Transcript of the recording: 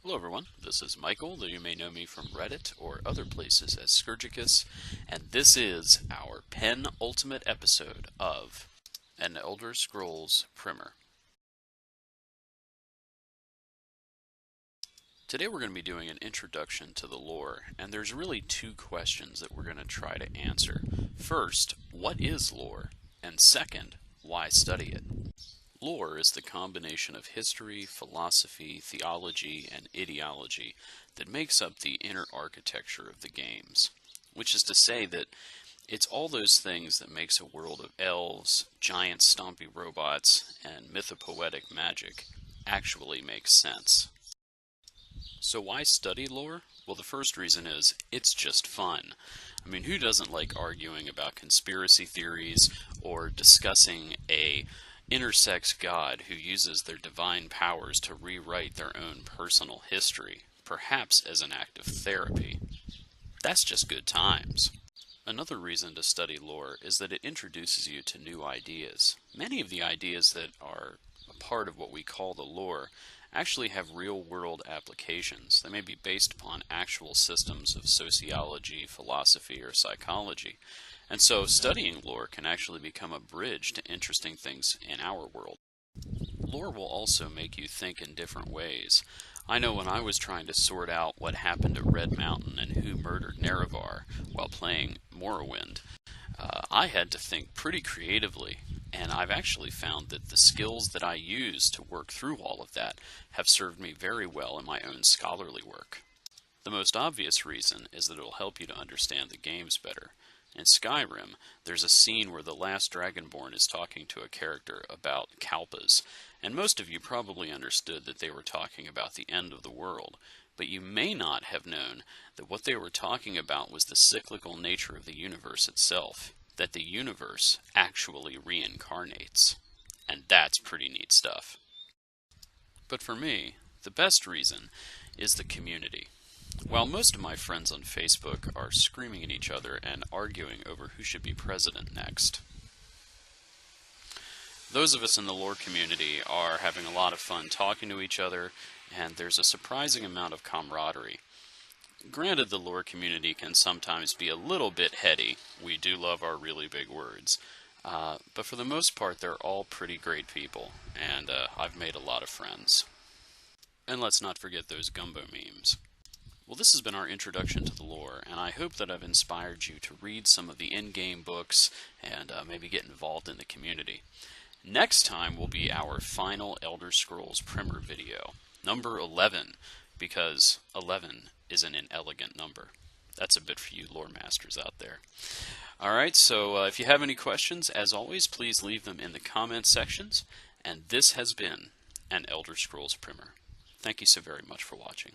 Hello everyone, this is Michael, though you may know me from Reddit or other places as Scourgicus, and this is our penultimate episode of An Elder Scrolls Primer. Today we're going to be doing an introduction to the lore, and there's really two questions that we're going to try to answer. First, what is lore? And second, why study it? Lore is the combination of history, philosophy, theology, and ideology that makes up the inner architecture of the games. Which is to say that it's all those things that makes a world of elves, giant stompy robots, and mythopoetic magic actually make sense. So why study lore? Well, the first reason is it's just fun. I mean, who doesn't like arguing about conspiracy theories or discussing a intersex god who uses their divine powers to rewrite their own personal history, perhaps as an act of therapy? That's just good times. Another reason to study lore is that it introduces you to new ideas. Many of the ideas that are a part of what we call the lore actually have real-world applications. They may be based upon actual systems of sociology, philosophy, or psychology. And so studying lore can actually become a bridge to interesting things in our world. Lore will also make you think in different ways. I know when I was trying to sort out what happened at Red Mountain and who murdered Nerevar while playing Morrowind, I had to think pretty creatively, and I've actually found that the skills that I use to work through all of that have served me very well in my own scholarly work. The most obvious reason is that it will help you to understand the games better. In Skyrim, there's a scene where the last Dragonborn is talking to a character about Kalpas, and most of you probably understood that they were talking about the end of the world, but you may not have known that what they were talking about was the cyclical nature of the universe itself, that the universe actually reincarnates. And that's pretty neat stuff. But for me, the best reason is the community. While most of my friends on Facebook are screaming at each other and arguing over who should be president next, those of us in the lore community are having a lot of fun talking to each other, and there's a surprising amount of camaraderie. Granted, the lore community can sometimes be a little bit heady. We do love our really big words. But for the most part, they're all pretty great people, and I've made a lot of friends. And let's not forget those gumbo memes. Well, this has been our introduction to the lore, and I hope that I've inspired you to read some of the in-game books and maybe get involved in the community. Next time will be our final Elder Scrolls Primer video, number 11, because 11 is an inelegant number. That's a bit for you lore masters out there. Alright, so if you have any questions, as always, please leave them in the comment sections, and this has been an Elder Scrolls Primer. Thank you so very much for watching.